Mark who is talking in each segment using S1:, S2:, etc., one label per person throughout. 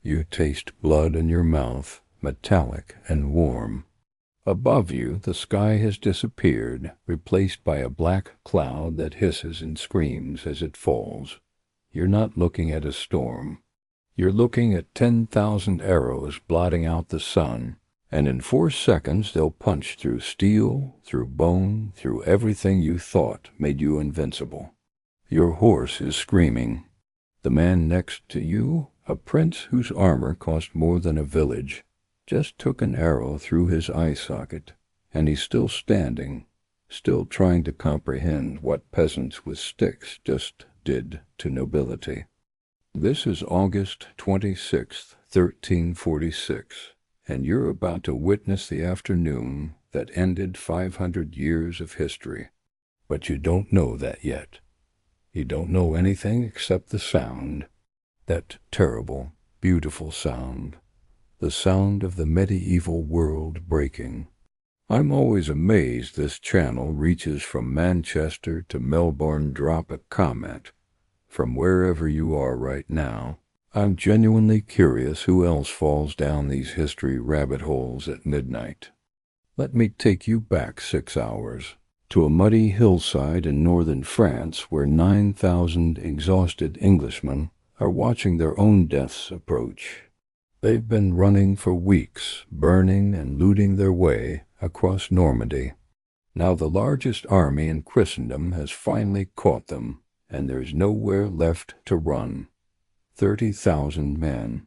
S1: You taste blood in your mouth, metallic and warm. Above you, the sky has disappeared, replaced by a black cloud that hisses and screams as it falls. You're not looking at a storm. You're looking at 10,000 arrows blotting out the sun, and in 4 seconds they'll punch through steel, through bone, through everything you thought made you invincible. Your horse is screaming. The man next to you, a prince whose armor cost more than a village, just took an arrow through his eye socket, and he's still standing, still trying to comprehend what peasants with sticks just did to nobility. This is August 26th, 1346, and you're about to witness the afternoon that ended 500 years of history. But you don't know that yet. You don't know anything except the sound, that terrible, beautiful sound, the sound of the medieval world breaking. I'm always amazed this channel reaches from Manchester to Melbourne. Drop a comment from wherever you are right now. I'm genuinely curious who else falls down these history rabbit holes at midnight. Let me take you back 6 hours, to a muddy hillside in northern France where 9,000 exhausted Englishmen are watching their own deaths approach. They've been running for weeks, burning and looting their way across Normandy. Now the largest army in Christendom has finally caught them, and there's nowhere left to run. 30,000 men,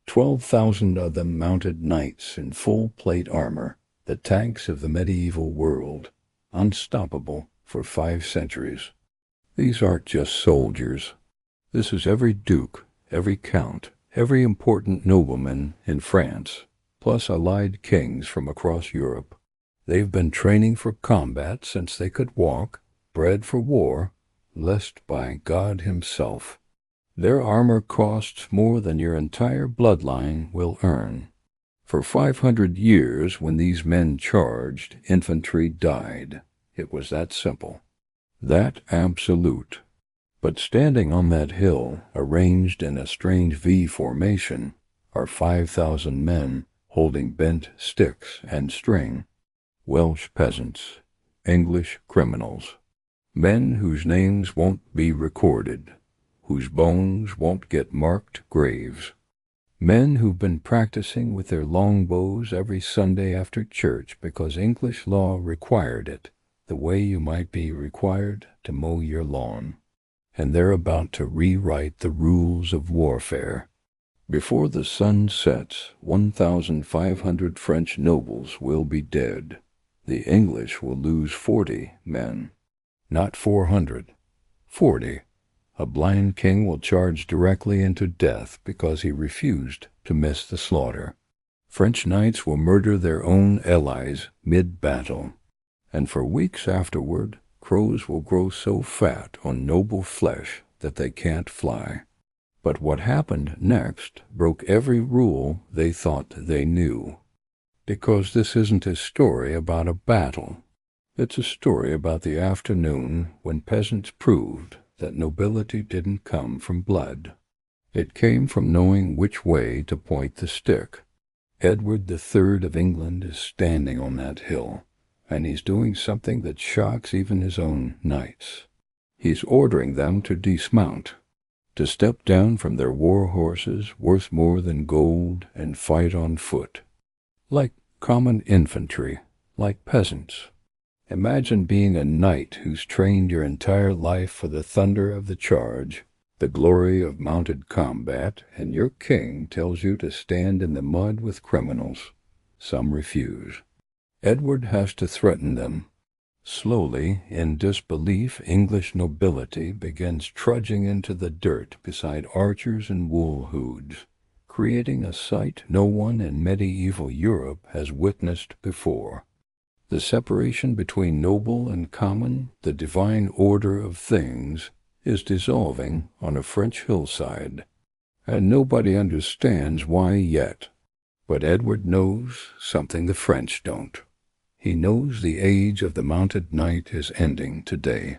S1: 12,000 of them mounted knights in full plate armor, the tanks of the medieval world, unstoppable for 5 centuries. These aren't just soldiers. This is every duke, every count, every important nobleman in France, plus allied kings from across Europe. They've been training for combat since they could walk, bred for war, lest by God himself. Their armor costs more than your entire bloodline will earn. For 500 years, when these men charged, infantry died. It was that simple. That absolute. But standing on that hill, arranged in a strange V formation, are 5,000 men holding bent sticks and string. Welsh peasants, English criminals, men whose names won't be recorded, whose bones won't get marked graves. Men who've been practicing with their longbows every Sunday after church because English law required it, the way you might be required to mow your lawn. And they're about to rewrite the rules of warfare. Before the sun sets, 1,500 French nobles will be dead. The English will lose 40 men. Not 400. 40. A blind king will charge directly into death because he refused to miss the slaughter. French knights will murder their own allies mid-battle. And for weeks afterward, crows will grow so fat on noble flesh that they can't fly. But what happened next broke every rule they thought they knew. Because this isn't a story about a battle. It's a story about the afternoon when peasants proved that nobility didn't come from blood. It came from knowing which way to point the stick. Edward III of England is standing on that hill, and he's doing something that shocks even his own knights. He's ordering them to dismount, to step down from their war horses worth more than gold and fight on foot. Like common infantry, like peasants. Imagine being a knight who's trained your entire life for the thunder of the charge, the glory of mounted combat, and your king tells you to stand in the mud with criminals. Some refuse. Edward has to threaten them. Slowly, in disbelief, English nobility begins trudging into the dirt beside archers and wool hoods, creating a sight no one in medieval Europe has witnessed before. The separation between noble and common, the divine order of things, is dissolving on a French hillside, and nobody understands why yet. But Edward knows something the French don't. He knows the age of the mounted knight is ending today.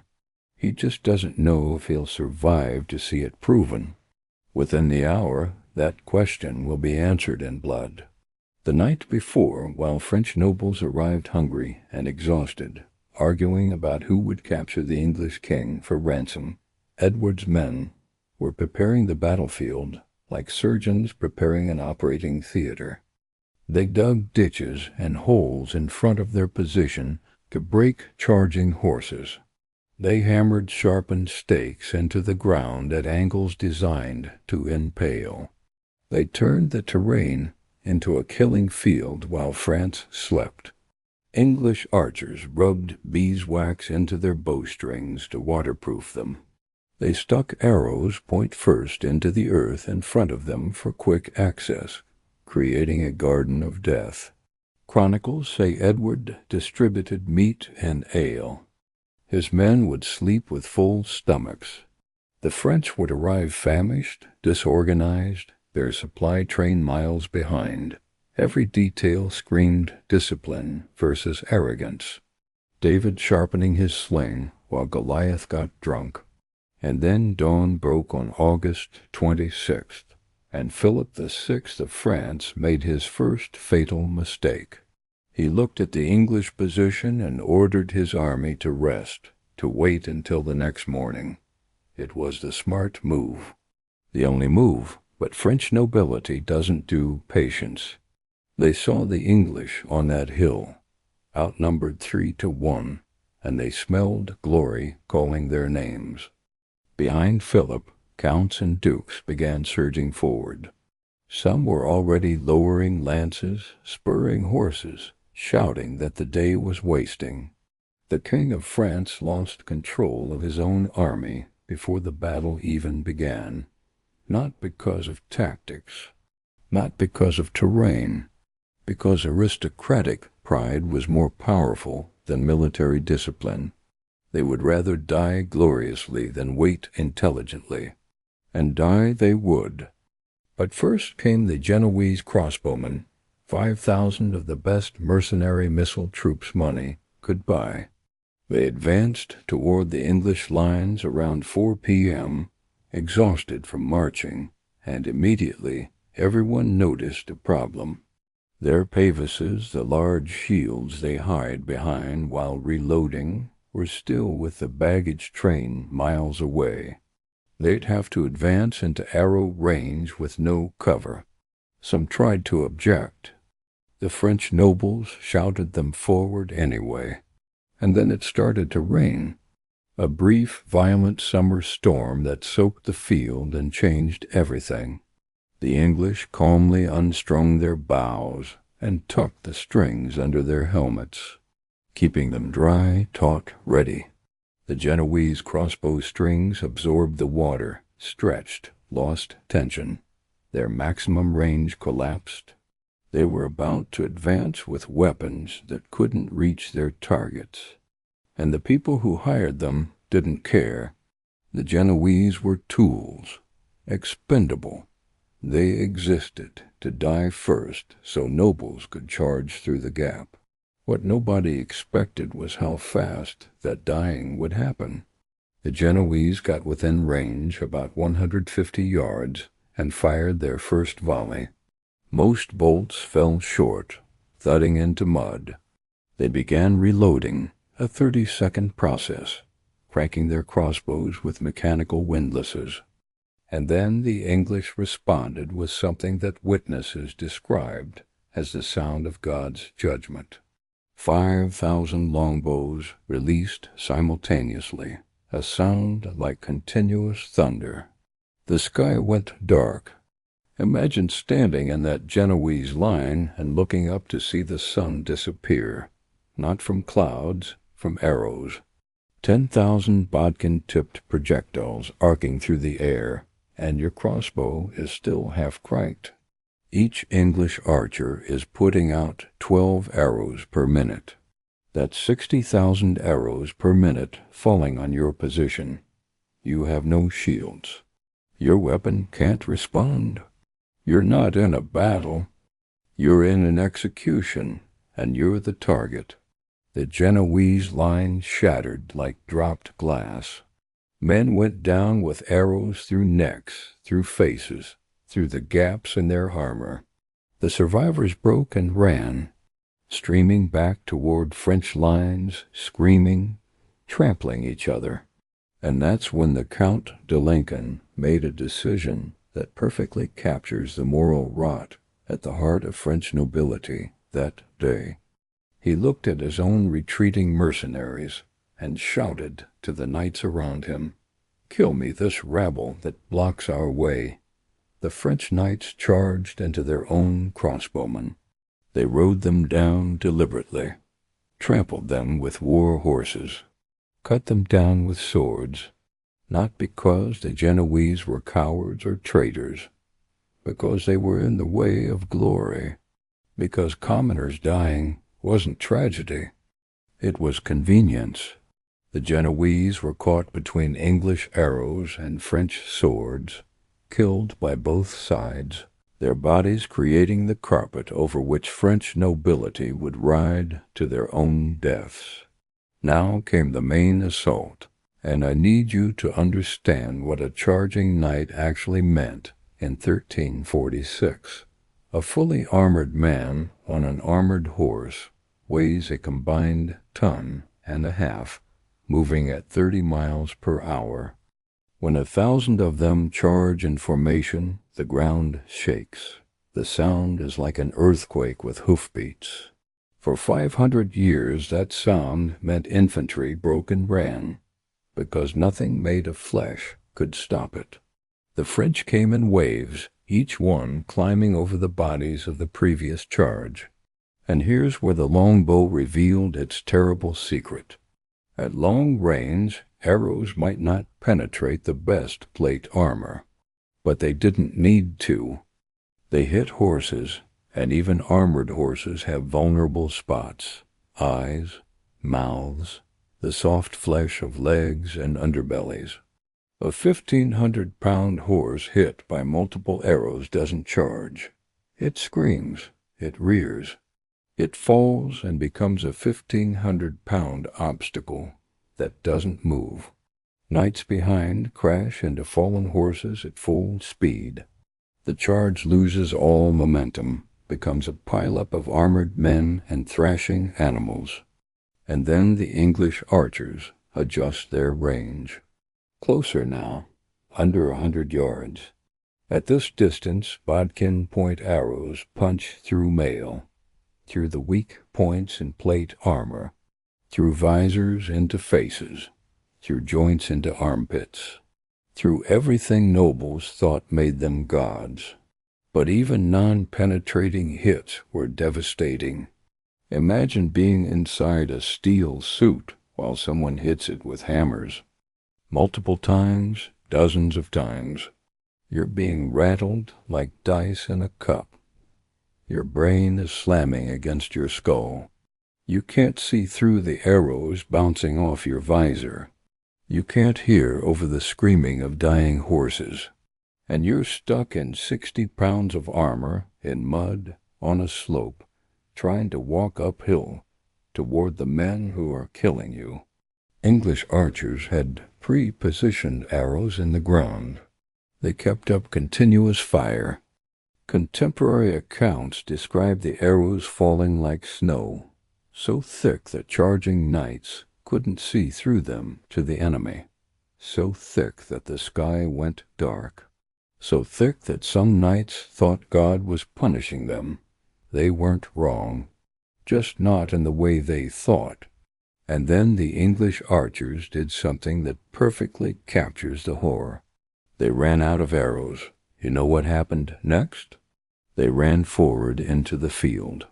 S1: He just doesn't know if he'll survive to see it proven. Within the hour, that question will be answered in blood. The night before, while French nobles arrived hungry and exhausted, arguing about who would capture the English king for ransom, Edward's men were preparing the battlefield like surgeons preparing an operating theater. They dug ditches and holes in front of their position to break charging horses. They hammered sharpened stakes into the ground at angles designed to impale. They turned the terrain into a killing field while France slept. English archers rubbed beeswax into their bowstrings to waterproof them. They stuck arrows point first into the earth in front of them for quick access, creating a garden of death. Chronicles say Edward distributed meat and ale. His men would sleep with full stomachs. The French would arrive famished, disorganized, their supply train miles behind. Every detail screamed discipline versus arrogance. David sharpening his sling while Goliath got drunk. And then dawn broke on August 26th, and Philip VI of France made his first fatal mistake. He looked at the English position and ordered his army to rest, to wait until the next morning. It was the smart move. The only move, but French nobility doesn't do patience. They saw the English on that hill, outnumbered 3-1, and they smelled glory calling their names. Behind Philip, counts and dukes began surging forward. Some were already lowering lances, spurring horses, shouting that the day was wasting. The King of France lost control of his own army before the battle even began, not because of tactics, not because of terrain, because aristocratic pride was more powerful than military discipline. They would rather die gloriously than wait intelligently. And die they would. But first came the Genoese crossbowmen, 5,000 of the best mercenary missile troops money could buy. They advanced toward the English lines around 4 p.m., exhausted from marching, and immediately everyone noticed a problem. Their pavises, the large shields they hide behind while reloading, were still with the baggage train miles away. They'd have to advance into arrow range with no cover. Some tried to object. The French nobles shouted them forward anyway. And then it started to rain. A brief, violent summer storm that soaked the field and changed everything. The English calmly unstrung their bows and tucked the strings under their helmets, keeping them dry, taut, ready. The Genoese crossbow strings absorbed the water, stretched, lost tension. Their maximum range collapsed. They were about to advance with weapons that couldn't reach their targets. And the people who hired them didn't care. The Genoese were tools, expendable. They existed to die first so nobles could charge through the gap. What nobody expected was how fast that dying would happen. The Genoese got within range about 150 yards and fired their first volley. Most bolts fell short, thudding into mud. They began reloading, a 30-second process, cracking their crossbows with mechanical windlasses. And then the English responded with something that witnesses described as the sound of God's judgment. 5,000 longbows released simultaneously, a sound like continuous thunder. The sky went dark. Imagine standing in that Genoese line and looking up to see the sun disappear, not from clouds, from arrows. 10,000 bodkin-tipped projectiles arcing through the air, and your crossbow is still half cracked. Each English archer is putting out 12 arrows per minute. That's 60,000 arrows per minute falling on your position. You have no shields. Your weapon can't respond. You're not in a battle. You're in an execution, and you're the target. The Genoese line shattered like dropped glass. Men went down with arrows through necks, through faces, through the gaps in their armor. The survivors broke and ran, streaming back toward French lines, screaming, trampling each other. And that's when the Count de Lincoln made a decision that perfectly captures the moral rot at the heart of French nobility that day. He looked at his own retreating mercenaries and shouted to the knights around him, "Kill me this rabble that blocks our way." The French knights charged into their own crossbowmen. They rode them down deliberately, trampled them with war horses, cut them down with swords, not because the Genoese were cowards or traitors, because they were in the way of glory, because commoners dying wasn't tragedy, it was convenience. The Genoese were caught between English arrows and French swords, killed by both sides, their bodies creating the carpet over which French nobility would ride to their own deaths. Now came the main assault, and I need you to understand what a charging knight actually meant in 1346. A fully armored man on an armored horse weighs a combined ton and a half, moving at 30 miles per hour. When 1,000 of them charge in formation, the ground shakes. The sound is like an earthquake with hoofbeats. For 500 years that sound meant infantry broke and ran, because nothing made of flesh could stop it. The French came in waves, each one climbing over the bodies of the previous charge. And here's where the longbow revealed its terrible secret. At long range, arrows might not penetrate the best plate armor, but they didn't need to. They hit horses, and even armored horses have vulnerable spots: eyes, mouths, the soft flesh of legs and underbellies. A 1,500-pound horse hit by multiple arrows doesn't charge. It screams, it rears. It falls and becomes a 1,500-pound obstacle that doesn't move. Knights behind crash into fallen horses at full speed. The charge loses all momentum, becomes a pileup of armored men and thrashing animals. And then the English archers adjust their range. Closer now, under 100 yards. At this distance, bodkin point arrows punch through mail, through the weak points in plate armor, through visors into faces, through joints into armpits, through everything nobles thought made them gods. But even non-penetrating hits were devastating. Imagine being inside a steel suit while someone hits it with hammers. Multiple times, dozens of times. You're being rattled like dice in a cup. Your brain is slamming against your skull. You can't see through the arrows bouncing off your visor. You can't hear over the screaming of dying horses. And you're stuck in 60 pounds of armor, in mud, on a slope, trying to walk uphill toward the men who are killing you. English archers had pre-positioned arrows in the ground. They kept up continuous fire. Contemporary accounts describe the arrows falling like snow, so thick that charging knights couldn't see through them to the enemy, so thick that the sky went dark, so thick that some knights thought God was punishing them. They weren't wrong, just not in the way they thought. And then the English archers did something that perfectly captures the horror. They ran out of arrows. You know what happened next? They ran forward into the field,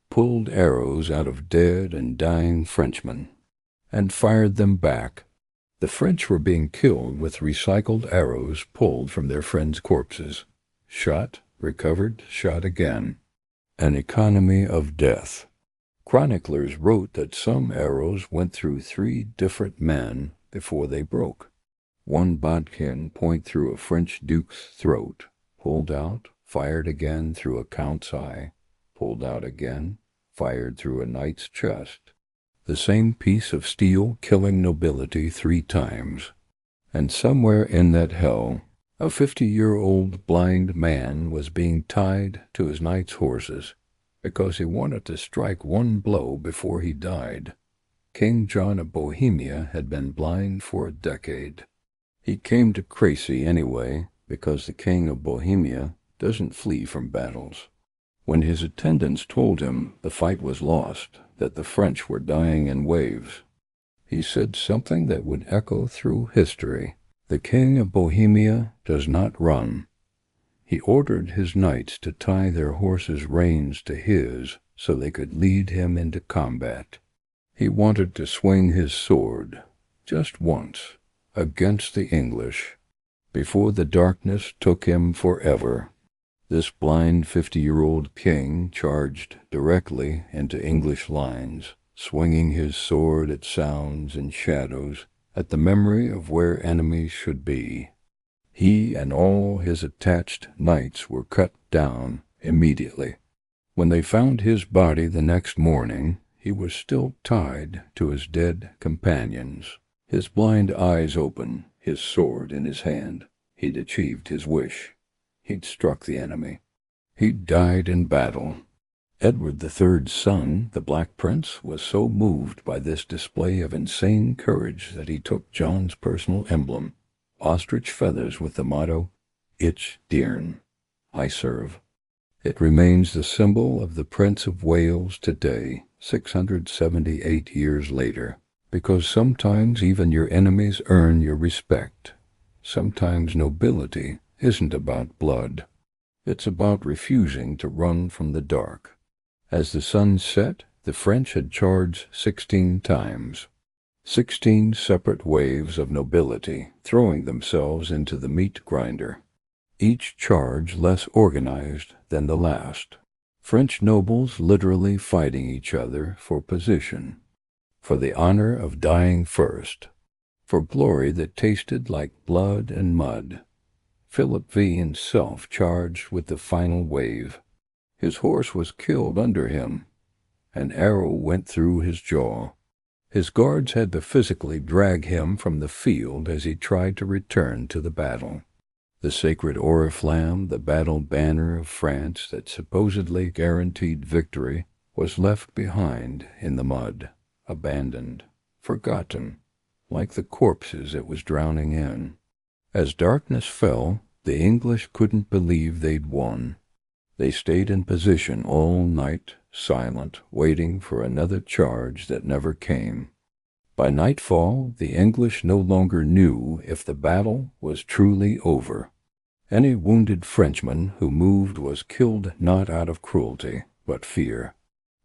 S1: pulled arrows out of dead and dying Frenchmen, and fired them back. The French were being killed with recycled arrows pulled from their friends' corpses. Shot, recovered, shot again. An economy of death. Chroniclers wrote that some arrows went through 3 different men before they broke. One bodkin point through a French duke's throat, pulled out, fired again through a count's eye, pulled out again, fired through a knight's chest. The same piece of steel killing nobility 3 times. And somewhere in that hell, A 50-year-old blind man was being tied to his knight's horses because he wanted to strike one blow before he died. King John of Bohemia had been blind for a decade. He came to Crécy anyway because the King of Bohemia doesn't flee from battles. When his attendants told him the fight was lost, that the French were dying in waves, he said something that would echo through history. The King of Bohemia does not run. He ordered his knights to tie their horses' reins to his so they could lead him into combat. He wanted to swing his sword, just once, against the English, before the darkness took him forever. This blind 50-year-old king charged directly into English lines, swinging his sword at sounds and shadows, at the memory of where enemies should be. He and all his attached knights were cut down immediately. When they found his body the next morning, he was still tied to his dead companions, his blind eyes open, his sword in his hand. He'd achieved his wish. He'd struck the enemy. He'd died in battle. Edward III's son, the Black Prince, was so moved by this display of insane courage that he took John's personal emblem, ostrich feathers with the motto, Ich diene, I serve. It remains the symbol of the Prince of Wales today, 678 years later, because sometimes even your enemies earn your respect. Sometimes nobility isn't about blood. It's about refusing to run from the dark. As the sun set, the French had charged 16 times. 16 separate waves of nobility throwing themselves into the meat grinder, each charge less organized than the last. French nobles literally fighting each other for position, for the honor of dying first, for glory that tasted like blood and mud. Philip V himself charged with the final wave. His horse was killed under him. An arrow went through his jaw. His guards had to physically drag him from the field as he tried to return to the battle. The sacred oriflamme, the battle banner of France that supposedly guaranteed victory, was left behind in the mud, abandoned, forgotten, like the corpses it was drowning in. As darkness fell, the English couldn't believe they'd won. They stayed in position all night, silent, waiting for another charge that never came. By nightfall, the English no longer knew if the battle was truly over. Any wounded Frenchman who moved was killed not out of cruelty, but fear.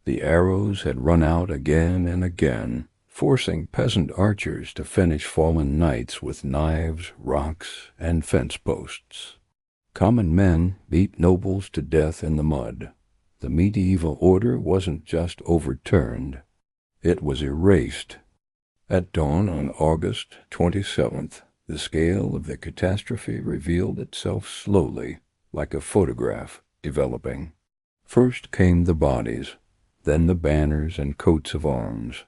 S1: The arrows had run out again and again, forcing peasant archers to finish fallen knights with knives, rocks, and fence posts. Common men beat nobles to death in the mud. The medieval order wasn't just overturned, it was erased. At dawn on August 27th, the scale of the catastrophe revealed itself slowly, like a photograph developing. First came the bodies, then the banners and coats of arms,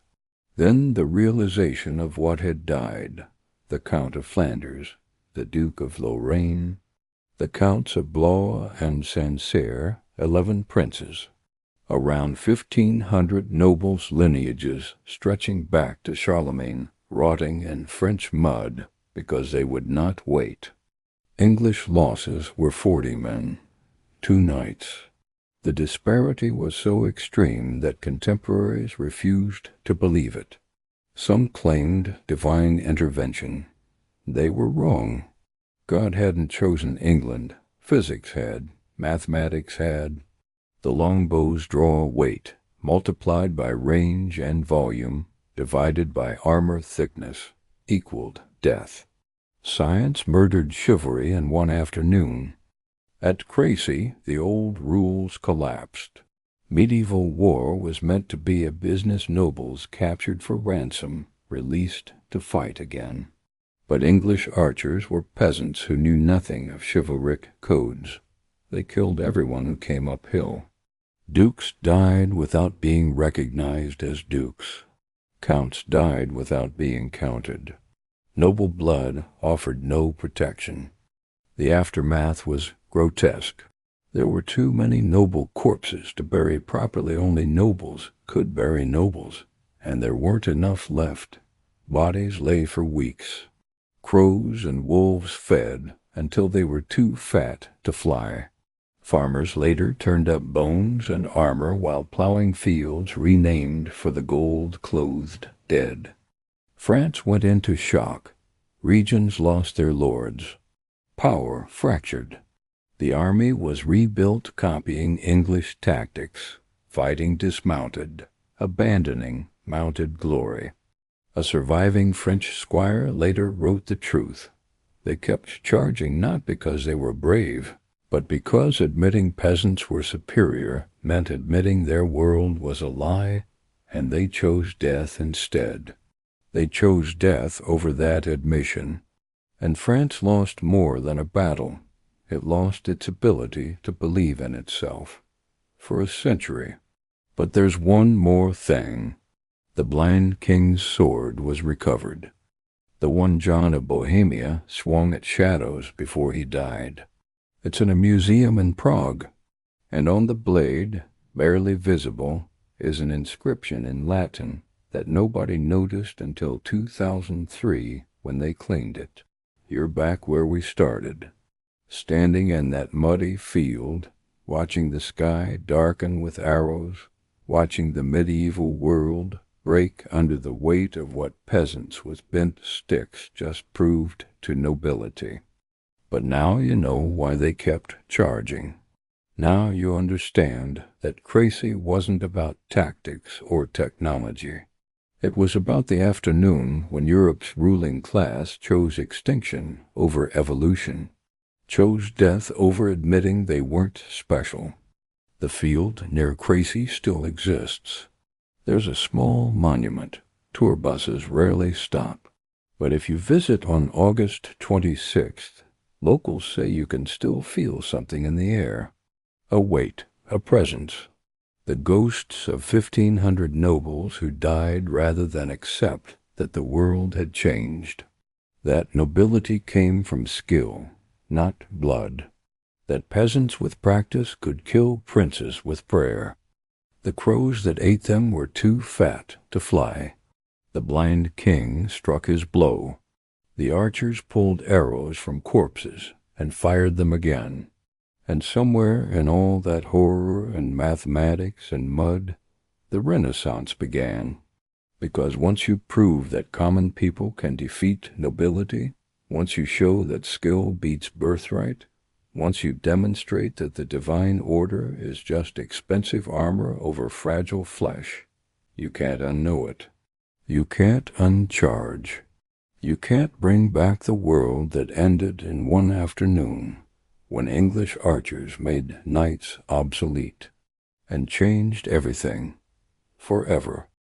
S1: then the realization of what had died, the Count of Flanders, the Duke of Lorraine, the Counts of Blois and Sancerre, 11 princes, around 1,500 nobles' lineages stretching back to Charlemagne, rotting in French mud because they would not wait. English losses were 40 men, 2 knights. The disparity was so extreme that contemporaries refused to believe it. Some claimed divine intervention. They were wrong. God hadn't chosen England. Physics had. Mathematics had. The longbows draw weight, multiplied by range and volume, divided by armor thickness, equaled death. Science murdered chivalry in one afternoon. At Crécy, the old rules collapsed. Medieval war was meant to be a business nobles captured for ransom, released to fight again. But English archers were peasants who knew nothing of chivalric codes. They killed everyone who came uphill. Dukes died without being recognized as dukes. Counts died without being counted. Noble blood offered no protection. The aftermath was grotesque. There were too many noble corpses to bury properly. Only nobles could bury nobles, and there weren't enough left. Bodies lay for weeks. Crows and wolves fed until they were too fat to fly. Farmers later turned up bones and armor while plowing fields renamed for the gold-clothed dead. France went into shock. Regions lost their lords. Power fractured. The army was rebuilt copying English tactics, fighting dismounted, abandoning mounted glory. A surviving French squire later wrote the truth. They kept charging not because they were brave, but because admitting peasants were superior meant admitting their world was a lie, and they chose death instead. They chose death over that admission, and France lost more than a battle. It lost its ability to believe in itself. For a century. But there's one more thing. The blind king's sword was recovered. The one John of Bohemia swung at shadows before he died. It's in a museum in Prague, and on the blade, barely visible, is an inscription in Latin that nobody noticed until 2003 when they cleaned it. You're back where we started, standing in that muddy field, watching the sky darken with arrows, watching the medieval world break under the weight of what peasants with bent sticks just proved to nobility. But now you know why they kept charging. Now you understand that Crécy wasn't about tactics or technology. It was about the afternoon when Europe's ruling class chose extinction over evolution, chose death over admitting they weren't special. The field near Crécy still exists. There's a small monument. Tour buses rarely stop. But if you visit on August 26th, locals say you can still feel something in the air. A weight, a presence. The ghosts of 1,500 nobles who died rather than accept that the world had changed. That nobility came from skill, not blood. That peasants with practice could kill princes with prayer. The crows that ate them were too fat to fly. The blind king struck his blow. The archers pulled arrows from corpses and fired them again. And somewhere in all that horror and mathematics and mud, the Renaissance began. Because once you prove that common people can defeat nobility, once you show that skill beats birthright, once you demonstrate that the divine order is just expensive armor over fragile flesh, you can't unknow it. You can't uncharge. You can't bring back the world that ended in one afternoon when English archers made knights obsolete and changed everything forever.